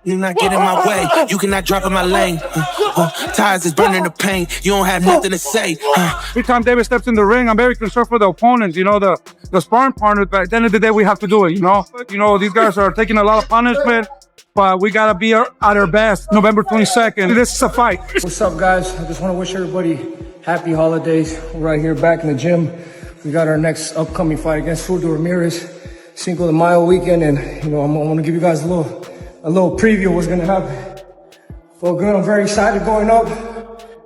You not get in my way. You cannot drop in my lane. Tires is burning the pain. You don't have nothing to say. Every time David steps in the ring, I'm very concerned for the opponents. You know, the sparring partners. But at the end of the day, we have to do it. You know, these guys are taking a lot of punishment, but we gotta be at our best. November 22nd. This is a fight. What's up, guys? I just want to wish everybody happy holidays. We're right here back in the gym. We got our next upcoming fight against Zurdo Ramirez, Cinco de Mayo weekend, and I want to give you guys a little preview of what's gonna happen. Well, good. I'm very excited going up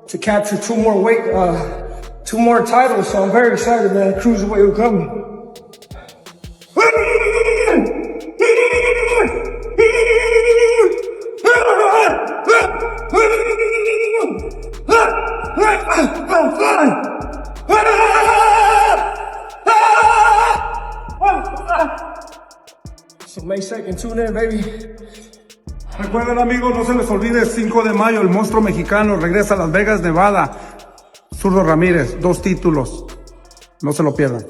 to capture two more titles. So I'm very excited, man. Cruiserweight will come. So May 2nd, tune in, baby. Recuerden, amigos, no se les olvide, 5 de mayo, el monstruo mexicano regresa a Las Vegas, Nevada. Zurdo Ramirez, 2 títulos. No se lo pierdan.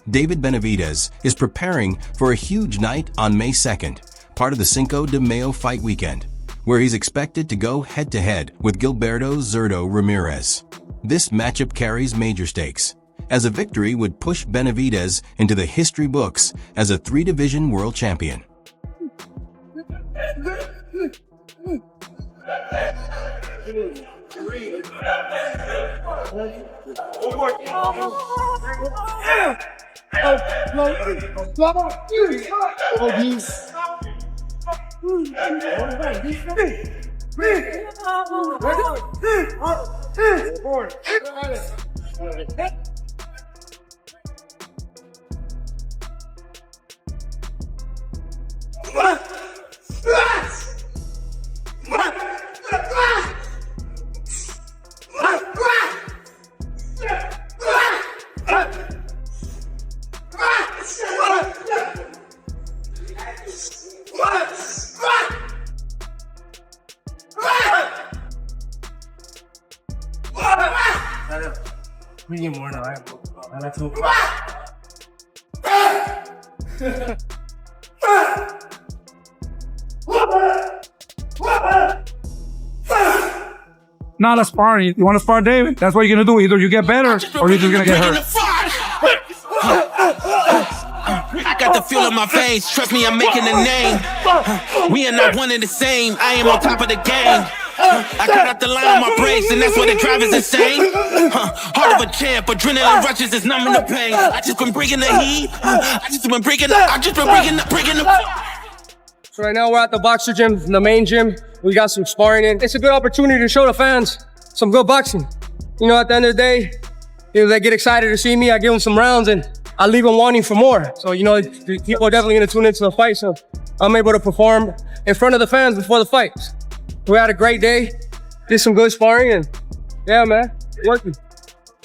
David Benavidez is preparing for a huge night on May 2nd, part of the Cinco de Mayo fight weekend, where he's expected to go head-to-head with Gilberto Zurdo Ramirez. This matchup carries major stakes, as a victory would push Benavidez into the history books as a 3-division world champion. We need more than I have. Not a sparring. You want to spar David? That's what you're gonna do. Either you get better or you're just gonna get hurt. I got the feel in my veins. Trust me, I'm making a name. We are not one and the same. I am on top of the game. I cut out the line on my brakes, and that's why the drive is insane. Heart of a champ, adrenaline rushes is numbing the pain. I just been bringing the heat. I just been bringing the. So right now we're at the boxer gym, the main gym. We got some sparring in. It's a good opportunity to show the fans some good boxing. You know, at the end of the day, they get excited to see me. I give them some rounds, and I leave them wanting for more. So, people are definitely gonna tune into the fight. So I'm able to perform in front of the fans before the fight. We had a great day, did some good sparring, and yeah, man,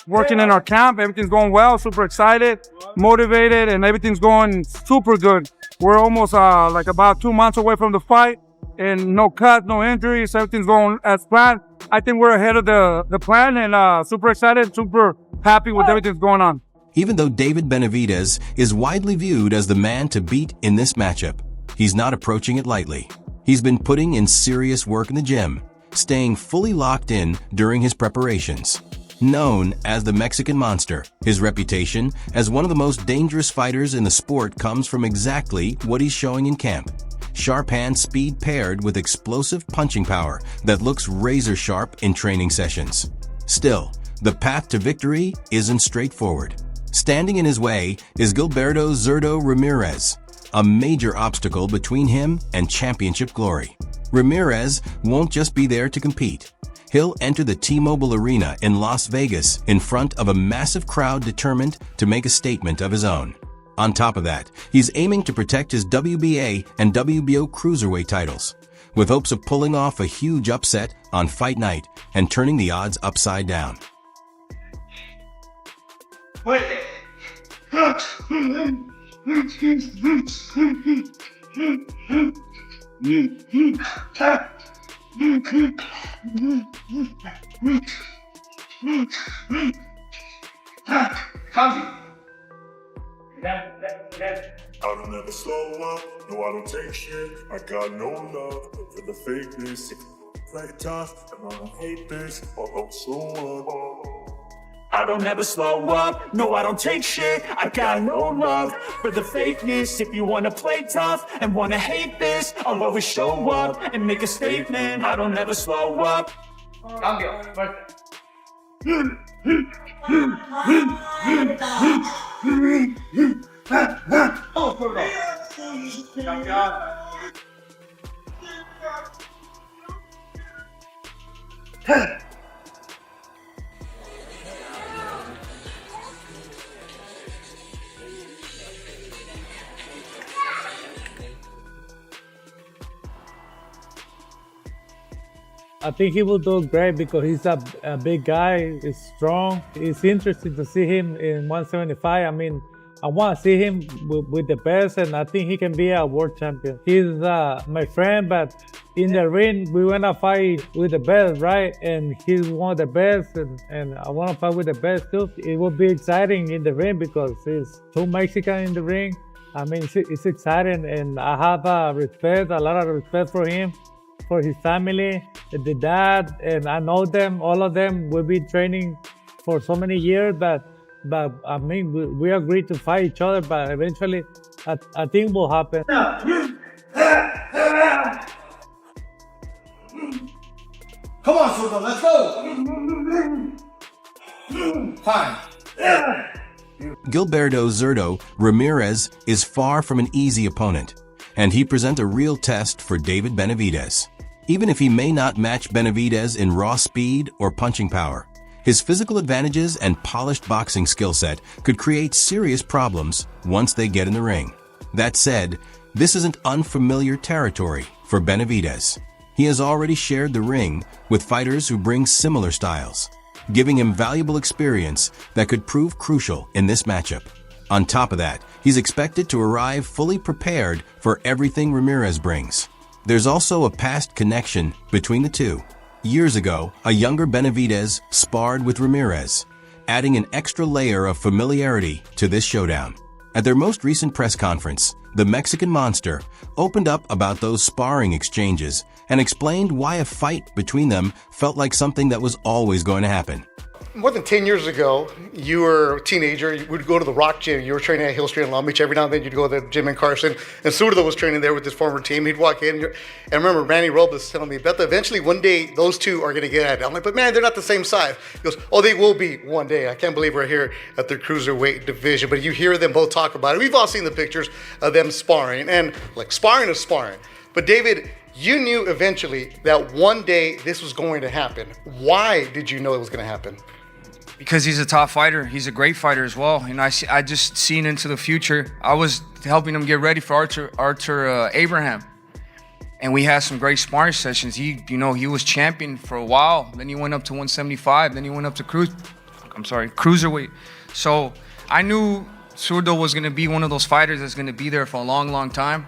Working in our camp, everything's going well, super excited, motivated, and everything's going super good. We're almost like about 2 months away from the fight, and no cuts, no injuries, everything's going as planned. I think we're ahead of the plan, and super excited, super happy with everything that's going on. Even though David Benavidez is widely viewed as the man to beat in this matchup, he's not approaching it lightly. He's been putting in serious work in the gym, staying fully locked in during his preparations. Known as the Mexican Monster, his reputation as one of the most dangerous fighters in the sport comes from exactly what he's showing in camp. Sharp hand speed paired with explosive punching power that looks razor sharp in training sessions. Still, the path to victory isn't straightforward. Standing in his way is Gilberto Zurdo Ramirez, a major obstacle between him and championship glory. Ramirez won't just be there to compete. He'll enter the T-Mobile Arena in Las Vegas in front of a massive crowd determined to make a statement of his own. On top of that, he's aiming to protect his WBA and WBO cruiserweight titles, with hopes of pulling off a huge upset on fight night and turning the odds upside down. Come. I don't ever slow up, no I don't take shit. I got no love for the fakeness. Play tough, and I don't hate this, I don't slow up. I don't ever slow up, no I don't take shit. I got no love for the fakeness. If you wanna play tough and wanna hate this, I'll always show up and make a statement. I don't ever slow up. I think he will do great because he's a big guy, he's strong. It's interesting to see him in 175. I mean, I want to see him with the best, and I think he can be a world champion. He's my friend, but in the ring, we want to fight with the best, right? And he's one of the best, and I want to fight with the best too. It will be exciting in the ring because it's two Mexicans in the ring. I mean, it's exciting, and I have a lot of respect for him, for his family, the dad, and I know them, all of them. We've been training for so many years, but I mean, we agreed to fight each other, but eventually, I think will happen. Come on, Zurdo, let's go! Time. Gilberto Zurdo Ramirez is far from an easy opponent, and he presents a real test for David Benavidez. Even if he may not match Benavidez in raw speed or punching power, his physical advantages and polished boxing skill set could create serious problems once they get in the ring. That said, this isn't unfamiliar territory for Benavidez. He has already shared the ring with fighters who bring similar styles, giving him valuable experience that could prove crucial in this matchup. On top of that, he's expected to arrive fully prepared for everything Ramirez brings. There's also a past connection between the two. Years ago, a younger Benavidez sparred with Ramirez, adding an extra layer of familiarity to this showdown. At their most recent press conference, the Mexican Monster opened up about those sparring exchanges and explained why a fight between them felt like something that was always going to happen. More than 10 years ago, you were a teenager, you would go to the Rock Gym. You were training at Hill Street in Long Beach. Every now and then you'd go to the gym in Carson. And Zurdo was training there with his former team. He'd walk in, and I remember Randy Robles telling me, Betha, eventually one day those two are going to get at it. I'm like, but man, they're not the same size. He goes, oh, they will be one day. I can't believe we're here at the cruiserweight division. But you hear them both talk about it. We've all seen the pictures of them sparring. And like, sparring is sparring. But David, you knew eventually that one day this was going to happen. Why did you know it was going to happen? Because he's a top fighter. He's a great fighter as well. And I just seen into the future. I was helping him get ready for Arthur Abraham. And we had some great sparring sessions. He was champion for a while. Then he went up to 175. Then he went up to cruiserweight. So I knew Zurdo was going to be one of those fighters that's going to be there for a long, long time.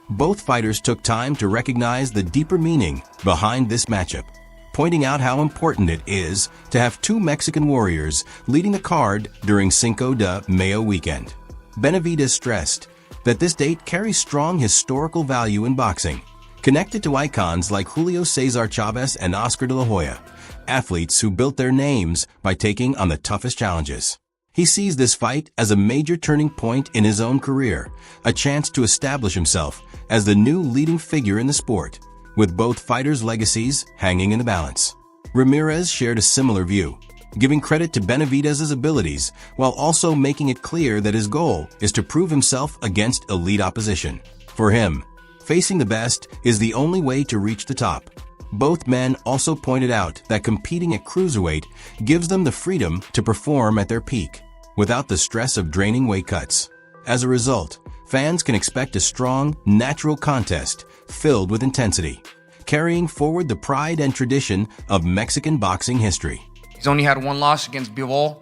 Both fighters took time to recognize the deeper meaning behind this matchup, pointing out how important it is to have two Mexican warriors leading the card during Cinco de Mayo weekend. Benavidez stressed that this date carries strong historical value in boxing, connected to icons like Julio Cesar Chavez and Oscar de la Hoya, athletes who built their names by taking on the toughest challenges. He sees this fight as a major turning point in his own career, a chance to establish himself as the new leading figure in the sport, with both fighters' legacies hanging in the balance. Ramirez shared a similar view, giving credit to Benavidez's abilities while also making it clear that his goal is to prove himself against elite opposition. For him, facing the best is the only way to reach the top. Both men also pointed out that competing at cruiserweight gives them the freedom to perform at their peak, without the stress of draining weight cuts. As a result, fans can expect a strong, natural contest filled with intensity, carrying forward the pride and tradition of Mexican boxing history. He's only had one loss against Bivol.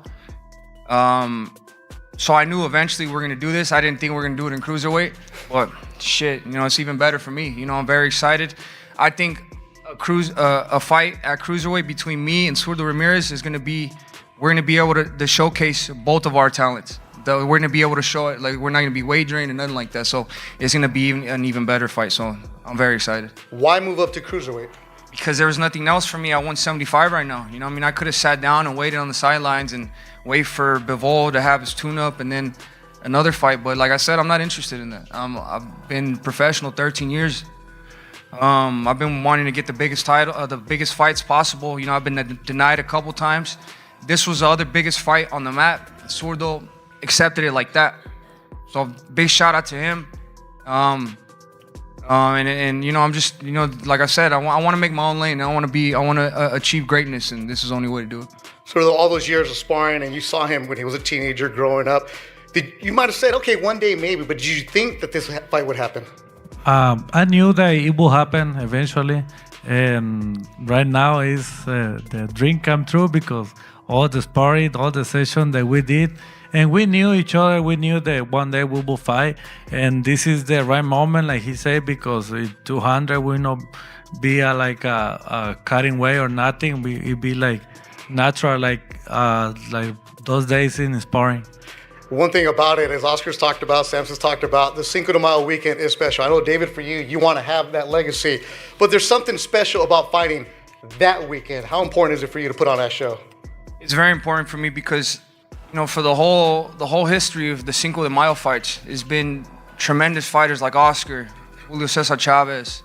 So I knew eventually we're going to do this. I didn't think we were going to do it in cruiserweight, but shit, it's even better for me. I'm very excited. I think a fight at cruiserweight between me and Zurdo Ramirez is going to be, we're going to be able to showcase both of our talents. we're gonna be able to show it. Like, we're not gonna be wagering and nothing like that. So it's gonna be an even better fight. So I'm very excited. Why move up to cruiserweight? Because there was nothing else for me at 175 right now. You know, I mean, I could have sat down and waited on the sidelines and wait for Bivol to have his tune-up and then another fight. But like I said, I'm not interested in that. I've been professional 13 years. I've been wanting to get the biggest title, the biggest fights possible. You know, I've been denied a couple times. This was the other biggest fight on the map. Zurdo accepted it like that. So big shout out to him. And you know, I'm just, you know, like I said, I want to make my own lane. I want to achieve greatness, and this is the only way to do it. So all those years of sparring, and you saw him when he was a teenager growing up. You might have said, okay, one day maybe, but did you think that this fight would happen? I knew that it will happen eventually, and right now is the dream come true because all the sparring, all the session that we did, and we knew each other. We knew that one day we will fight, and this is the right moment, like he said, because 200 will not be a cutting weight or nothing. It be like natural, like those days in sparring. One thing about it, as Oscar's talked about, Samson's talked about, the Cinco de Mayo weekend is special. I know, David, for you want to have that legacy, but there's something special about fighting that weekend. How important is it for you to put on that show? It's very important for me because, you know, for the whole history of the Cinco de Mayo fights, it's been tremendous fighters like Oscar, Julio Cesar Chavez,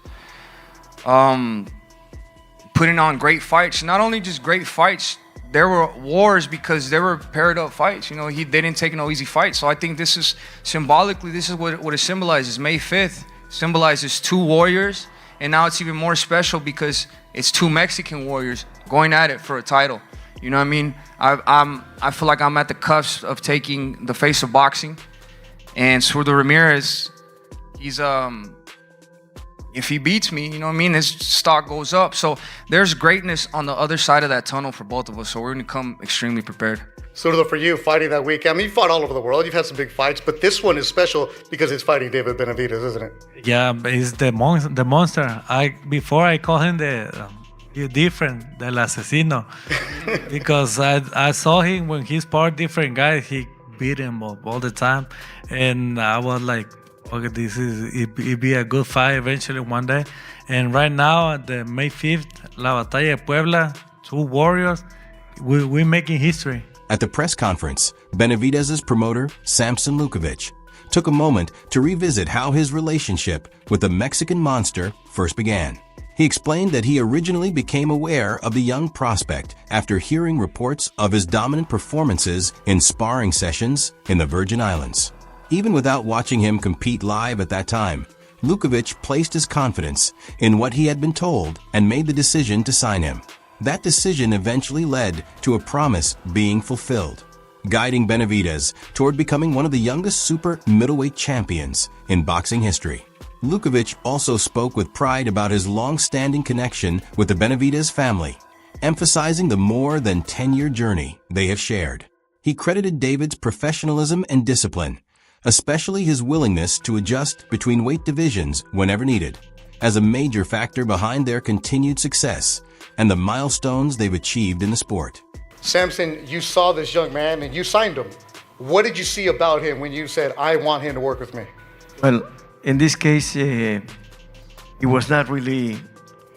putting on great fights. Not only just great fights, there were wars because there were paired up fights. You know, they didn't take no easy fights. So I think this is symbolically, this is what it symbolizes. May 5th symbolizes two warriors, and now it's even more special because it's two Mexican warriors going at it for a title. You know what I mean? I feel like I'm at the cusp of taking the face of boxing, and Zurdo Ramirez, he's if he beats me, you know what I mean, his stock goes up. So there's greatness on the other side of that tunnel for both of us. So we're gonna come extremely prepared. So for you, fighting that week, I mean, you fought all over the world. You've had some big fights, but this one is special because it's fighting David Benavidez, isn't it? Yeah, it's the monster. Before I call him different, el asesino, because I saw him when he sparred different guys. He beat him up all the time, and I was like, okay, it be a good fight eventually one day. And right now, the May 5th, La Batalla de Puebla, two warriors, we're making history. At the press conference, Benavidez's promoter, Samson Lukovic, took a moment to revisit how his relationship with the Mexican monster first began. He explained that he originally became aware of the young prospect after hearing reports of his dominant performances in sparring sessions in the Virgin Islands. Even without watching him compete live at that time, Lukovic placed his confidence in what he had been told and made the decision to sign him. That decision eventually led to a promise being fulfilled, guiding Benavidez toward becoming one of the youngest super middleweight champions in boxing history. Lukovic also spoke with pride about his long-standing connection with the Benavidez family, emphasizing the more than 10-year journey they have shared. He credited David's professionalism and discipline, especially his willingness to adjust between weight divisions whenever needed, as a major factor behind their continued success and the milestones they've achieved in the sport. Samson, you saw this young man and you signed him. What did you see about him when you said, I want him to work with me? Well, in this case, it was not really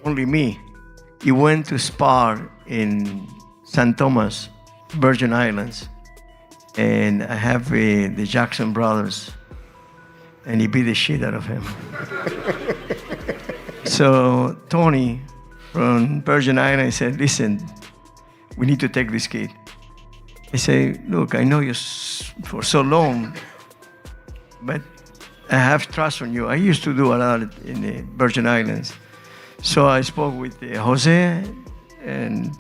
only me. He went to spar in St. Thomas, Virgin Islands. And I have the Jackson brothers, and he beat the shit out of him. So Tony from Virgin Islands said, listen, we need to take this kid. I say, look, I know you for so long, but I have trust on you. I used to do a lot in the Virgin Islands. So I spoke with Jose, and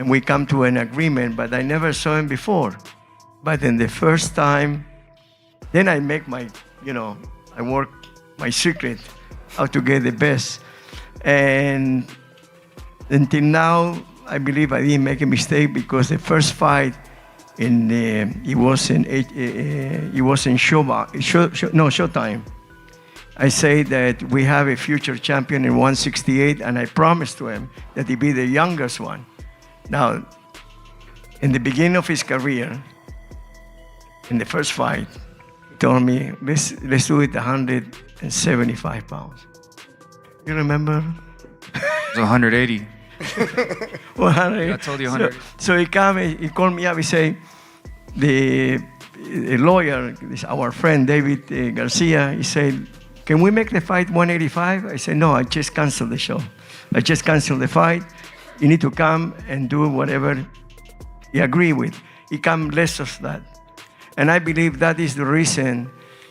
we come to an agreement, but I never saw him before. But in the first time, then I make my, I work my secret, how to get the best. And until now, I believe I didn't make a mistake because the first fight, it was in Showtime. I say that we have a future champion in 168, and I promised to him that he'd be the youngest one. Now, in the beginning of his career, in the first fight, he told me, let's do it 175 pounds. You remember? It was 180. 100. I told you 100. So he called me up, he said, the lawyer, our friend David Garcia, he said, can we make the fight 185? I said, no, I just canceled the show. I just canceled the fight. You need to come and do whatever you agree with. He come less of that. And I believe that is the reason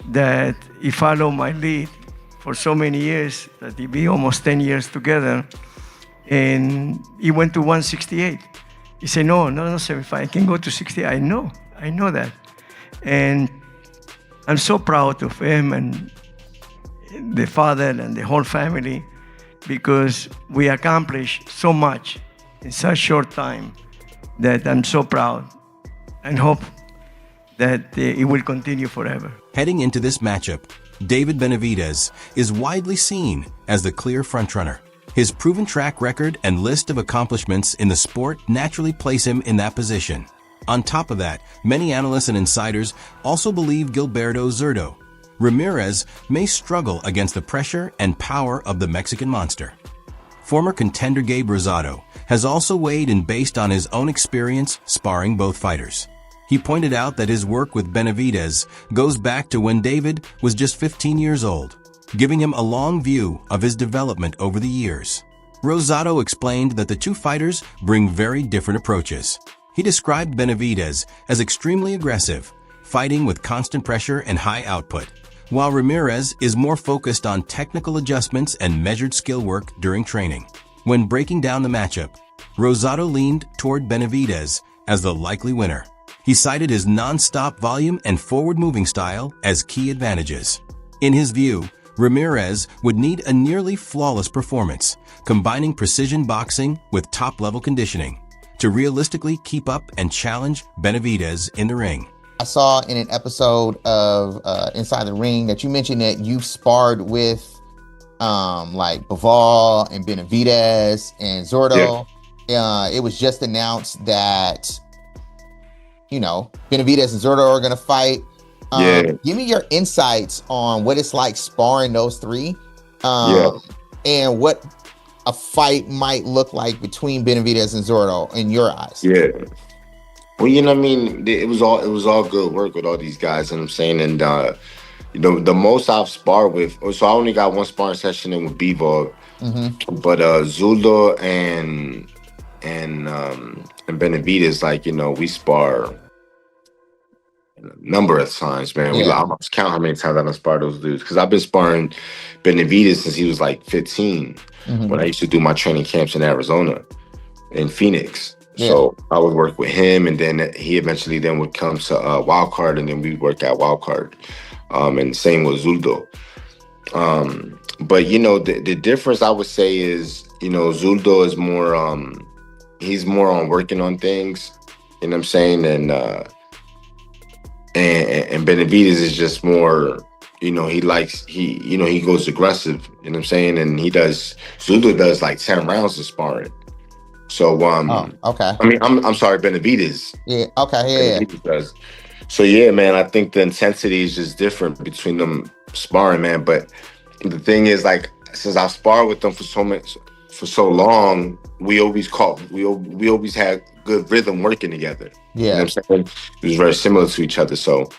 that he followed my lead for so many years, that he be almost 10 years together. And he went to 168. He said, no, 75. I can go to 60. I know that. And I'm so proud of him and the father and the whole family, because we accomplished so much in such short time that I'm so proud and hope that it will continue forever. Heading into this matchup, David Benavidez is widely seen as the clear frontrunner. His proven track record and list of accomplishments in the sport naturally place him in that position. On top of that, many analysts and insiders also believe Gilberto Zurdo Ramirez may struggle against the pressure and power of the Mexican monster. Former contender Gabe Rosado has also weighed in based on his own experience sparring both fighters. He pointed out that his work with Benavidez goes back to when David was just 15 years old, giving him a long view of his development over the years. Rosado explained that the two fighters bring very different approaches. He described Benavidez as extremely aggressive, fighting with constant pressure and high output, while Ramirez is more focused on technical adjustments and measured skill work during training. When breaking down the matchup, Rosado leaned toward Benavidez as the likely winner. He cited his non-stop volume and forward-moving style as key advantages. In his view, Ramirez would need a nearly flawless performance, combining precision boxing with top-level conditioning, to realistically keep up and challenge Benavidez in the ring. I saw in an episode of Inside the Ring that you mentioned that you've sparred with like Bivol and Benavidez and Zurdo. Yeah. It was just announced that, you know, Benavidez and Zurdo are going to fight. Give me your insights on what it's like sparring those three, and what a fight might look like between Benavidez and Zurdo in your eyes. Yeah. Well, you know what I mean? It was all good work with all these guys, you know what I'm saying? And you know, the most I've sparred with, so I only got one sparring session in with Bivol, but Zurdo and Benavidez, like, you know, we spar a number of times, man. I almost count how many times I've sparred those dudes, because I've been sparring Benavidez since he was like 15, when I used to do my training camps in Arizona, in Phoenix. So I would work with him, and then he eventually then would come to Wildcard, and then we'd work at Wildcard. And same with Zurdo. But, you know, the difference I would say is, you know, Zurdo is more, he's more on working on things, you know what I'm saying? And Benavidez is just more, you know, he goes aggressive, you know what I'm saying? And Zurdo does like 10 rounds of sparring. So, okay. I mean, I'm sorry, Benavidez. Yeah, okay, Benavidez does. So, yeah, man, I think the intensity is just different between them sparring, man. But the thing is, like, since I've sparred with them for so long, we always had good rhythm working together. Yeah. You know what I'm saying? It was very similar to each other. So,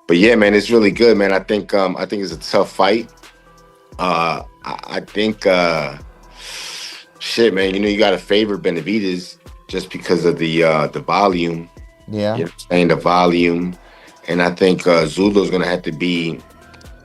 but yeah, man, it's really good, man. I think it's a tough fight. I think shit, man, you know, you gotta favor Benavidez just because of the volume. Yeah. You know what I'm saying? The volume. And I think Zurdo's gonna have to be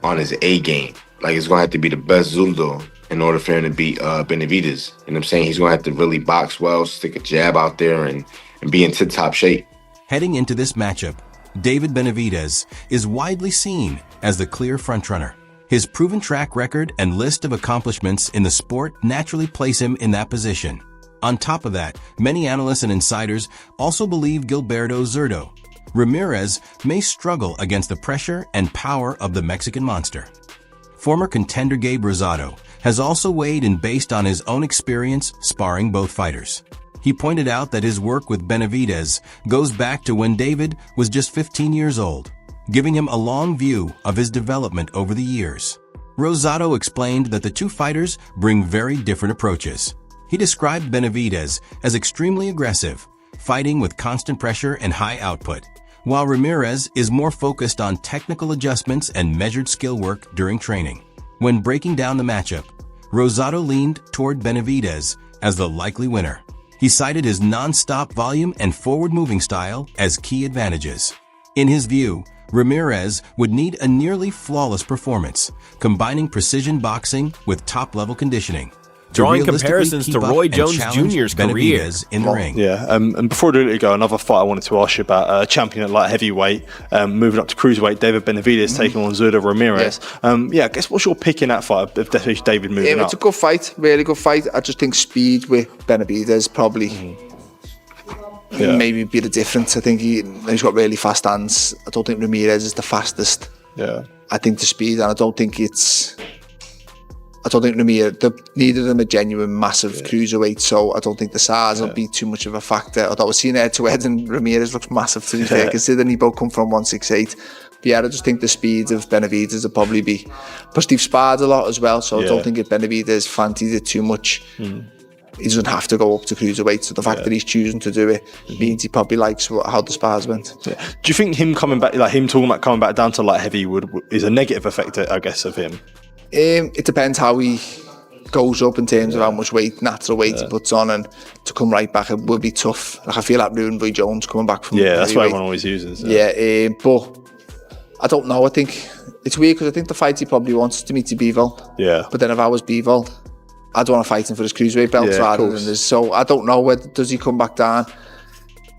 on his A game. Like, it's gonna have to be the best Zurdo in order for him to beat Benavidez. You know what I'm saying? He's gonna have to really box well, stick a jab out there, and be in tip-top shape. Heading into this matchup, David Benavidez is widely seen as the clear frontrunner. His proven track record and list of accomplishments in the sport naturally place him in that position. On top of that, many analysts and insiders also believe Gilberto Zurdo Ramirez may struggle against the pressure and power of the Mexican monster. Former contender Gabe Rosado has also weighed in based on his own experience sparring both fighters. He pointed out that his work with Benavidez goes back to when David was just 15 years old, giving him a long view of his development over the years. Rosado explained that the two fighters bring very different approaches. He described Benavidez as extremely aggressive, fighting with constant pressure and high output, while Ramirez is more focused on technical adjustments and measured skill work during training. When breaking down the matchup, Rosado leaned toward Benavidez as the likely winner. He cited his non-stop volume and forward-moving style as key advantages. In his view, Ramirez would need a nearly flawless performance, combining precision boxing with top-level conditioning. Drawing comparisons to Roy Jones Jr.'s career in the ring. Yeah, and before we go, another fight I wanted to ask you about, a champion at light heavyweight, moving up to cruiserweight, David Benavidez taking on Zurdo Ramirez. I guess what's your pick in that fight, especially David moving up? It's a good fight, really good fight. I just think speed with Benavidez probably maybe be the difference. I think he's got really fast hands. I don't think Ramirez is the fastest. Yeah. I think the speed, and I don't think Ramirez, neither of them are genuine massive cruiserweight, so I don't think the size will be too much of a factor. Although we're seeing head-to-head, and Ramirez looks massive to be fair, considering he both come from 168. But yeah, I just think the speed of Benavidez will probably be... Plus, they've sparred a lot as well, so I don't think if Benavidez fancied it too much, he doesn't have to go up to cruiserweight. So the fact that he's choosing to do it means he probably likes how the spars went. Yeah. Do you think him coming back, like him talking about coming back down to light heavy, is a negative effect, I guess, of him? It depends how he goes up in terms of how much natural weight he puts on, and to come right back, it will be tough. Like I feel like ruined Roy Jones coming back from that's what everyone always uses. But I don't know. I think it's weird because I think the fight he probably wants to meet Bivol. Yeah. But then if I was Bivol, I'd want to fight him for his cruiserweight belt rather than this. So I don't know whether does he come back down.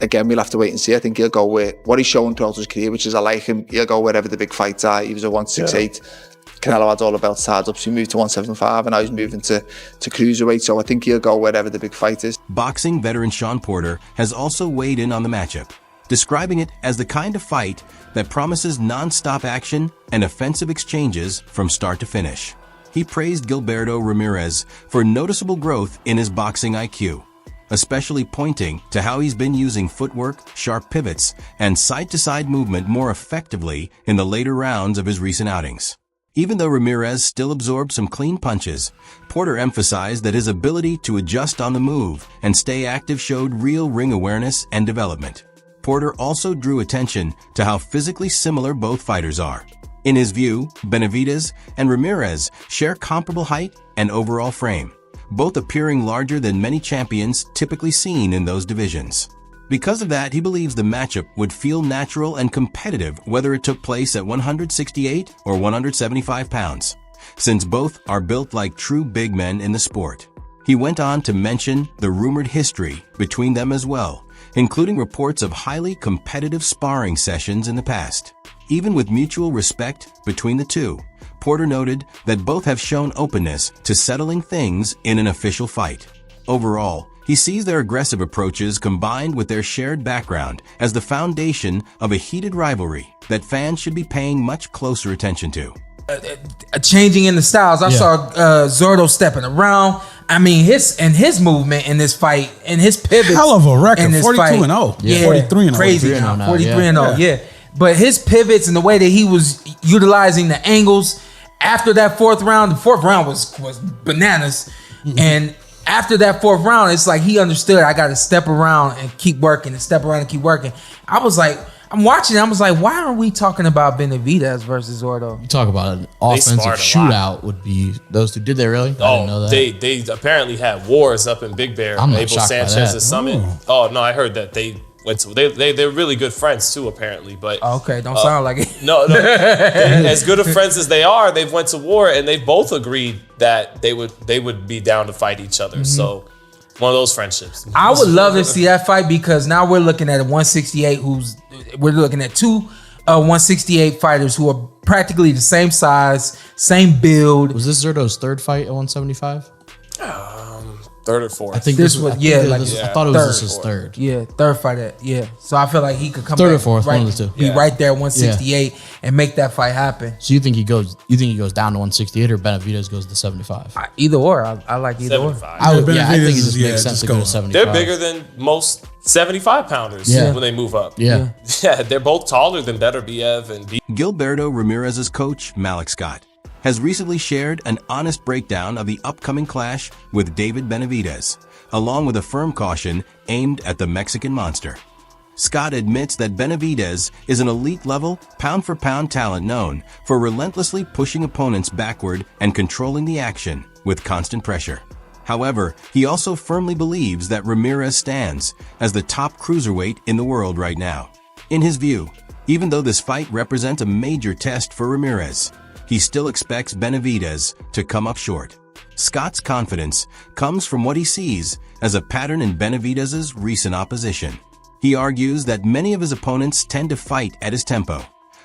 Again, we'll have to wait and see. I think he'll go with what he's shown throughout his career, which is I like him. He'll go wherever the big fights are. He was a 168. Canelo had all the belts tied up, so he moved to 175, and now he's moving to cruiserweight, so I think he'll go wherever the big fight is. Boxing veteran Sean Porter has also weighed in on the matchup, describing it as the kind of fight that promises non-stop action and offensive exchanges from start to finish. He praised Gilberto Ramirez for noticeable growth in his boxing IQ, especially pointing to how he's been using footwork, sharp pivots, and side-to-side movement more effectively in the later rounds of his recent outings. Even though Ramirez still absorbed some clean punches, Porter emphasized that his ability to adjust on the move and stay active showed real ring awareness and development. Porter also drew attention to how physically similar both fighters are. In his view, Benavidez and Ramirez share comparable height and overall frame, both appearing larger than many champions typically seen in those divisions. Because of that, he believes the matchup would feel natural and competitive whether it took place at 168 or 175 pounds, since both are built like true big men in the sport. He went on to mention the rumored history between them as well, including reports of highly competitive sparring sessions in the past. Even with mutual respect between the two, Porter noted that both have shown openness to settling things in an official fight. Overall, he sees their aggressive approaches combined with their shared background as the foundation of a heated rivalry that fans should be paying much closer attention to. Changing in the styles. I saw Zurdo stepping around. I mean, his movement in this fight and his pivots. Hell of a record, in this 42-0. Yeah, 43-0. Crazy. 43-0, yeah. But his pivots and the way that he was utilizing the angles after that fourth round, the fourth round was bananas. And after that fourth round, it's like he understood I got to step around and keep working and step around and keep working. I was like, I'm watching it. I was like, why aren't we talking about Benavidez versus Zurdo? You talk about an offensive shootout would be those two. Did they really? I didn't know that. They apparently had wars up in Big Bear. I'm not Abel shocked by Sanchez's that. summit. Ooh. Oh no, I heard that they went to they're really good friends too apparently. But okay, don't sound like it. No. As good of friends as they are, they've went to war and they've both agreed that they would be down to fight each other. So one of those friendships. I would love to see that fight because now we're looking at a 168 we're looking at two 168 fighters who are practically the same size, same build. Was this Zurdo's third fight at 175? third or fourth. I think This was I thought it was this his third. Yeah, third fight. So I feel like he could come Third or back fourth, right, one of the two. be right there, 168, and make that fight happen. So you think he goes down to 168 or Benavidez goes to 75? Either or. I like either 75. or. I think it just makes sense to go to 75. They're bigger than most 75 pounders when they move up. Yeah. Yeah, they're both taller than Beterbiev and Gilberto Ramirez's coach, Malik Scott, has recently shared an honest breakdown of the upcoming clash with David Benavidez, along with a firm caution aimed at the Mexican monster. Scott admits that Benavidez is an elite-level, pound-for-pound talent known for relentlessly pushing opponents backward and controlling the action with constant pressure. However, he also firmly believes that Ramirez stands as the top cruiserweight in the world right now. In his view, even though this fight represents a major test for Ramirez, he still expects Benavidez to come up short. Scott's confidence comes from what he sees as a pattern in Benavidez's recent opposition. He argues that many of his opponents tend to fight at his tempo,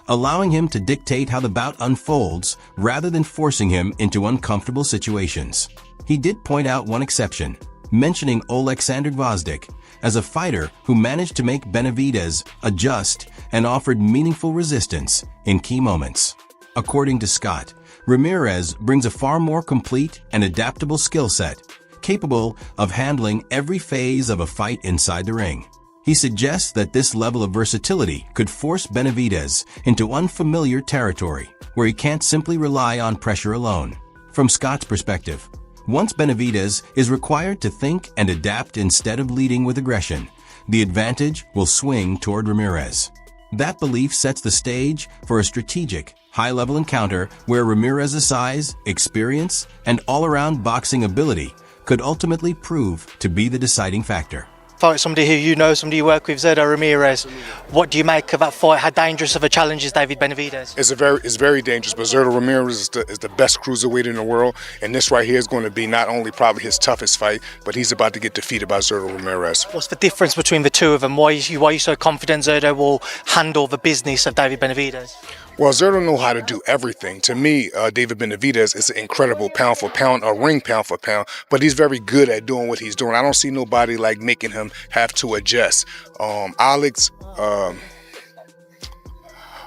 allowing him to dictate how the bout unfolds rather than forcing him into uncomfortable situations. He did point out one exception, mentioning Oleksandr Gvozdyk as a fighter who managed to make Benavidez adjust and offered meaningful resistance in key moments. According to Scott, Ramirez brings a far more complete and adaptable skill set, capable of handling every phase of a fight inside the ring. He suggests that this level of versatility could force Benavidez into unfamiliar territory, where he can't simply rely on pressure alone. From Scott's perspective, once Benavidez is required to think and adapt instead of leading with aggression, the advantage will swing toward Ramirez. That belief sets the stage for a strategic, high-level encounter where Ramirez's size, experience, and all-around boxing ability could ultimately prove to be the deciding factor. Fight somebody who you know, somebody you work with, Zurdo Ramirez. What do you make of that fight? How dangerous of a challenge is David Benavidez? It's very dangerous, but Zurdo Ramirez is the best cruiserweight in the world, and this right here is going to be not only probably his toughest fight, but he's about to get defeated by Zurdo Ramirez. What's the difference between the two of them? Why are you so confident Zurdo will handle the business of David Benavidez? Well, Zurdo knows how to do everything. To me, David Benavidez is an incredible pound for pound, a ring pound for pound, but he's very good at doing what he's doing. I don't see nobody like making him have to adjust. Alex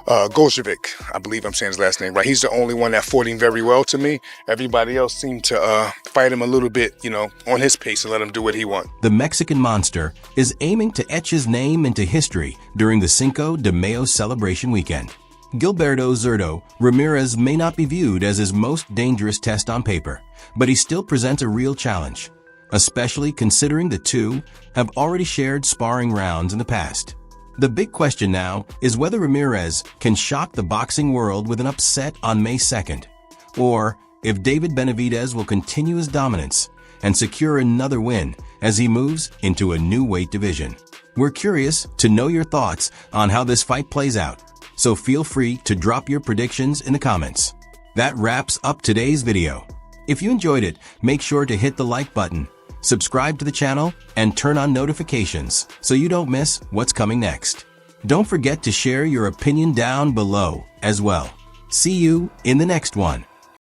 Golshevic, I believe I'm saying his last name right. He's the only one that fought him very well to me. Everybody else seemed to fight him a little bit, on his pace and let him do what he wants. The Mexican monster is aiming to etch his name into history during the Cinco de Mayo celebration weekend. Gilberto Zurdo Ramirez may not be viewed as his most dangerous test on paper, but he still presents a real challenge, especially considering the two have already shared sparring rounds in the past. The big question now is whether Ramirez can shock the boxing world with an upset on May 2nd, or if David Benavidez will continue his dominance and secure another win as he moves into a new weight division. We're curious to know your thoughts on how this fight plays out, so feel free to drop your predictions in the comments. That wraps up today's video. If you enjoyed it, make sure to hit the like button, subscribe to the channel, and turn on notifications so you don't miss what's coming next. Don't forget to share your opinion down below as well. See you in the next one.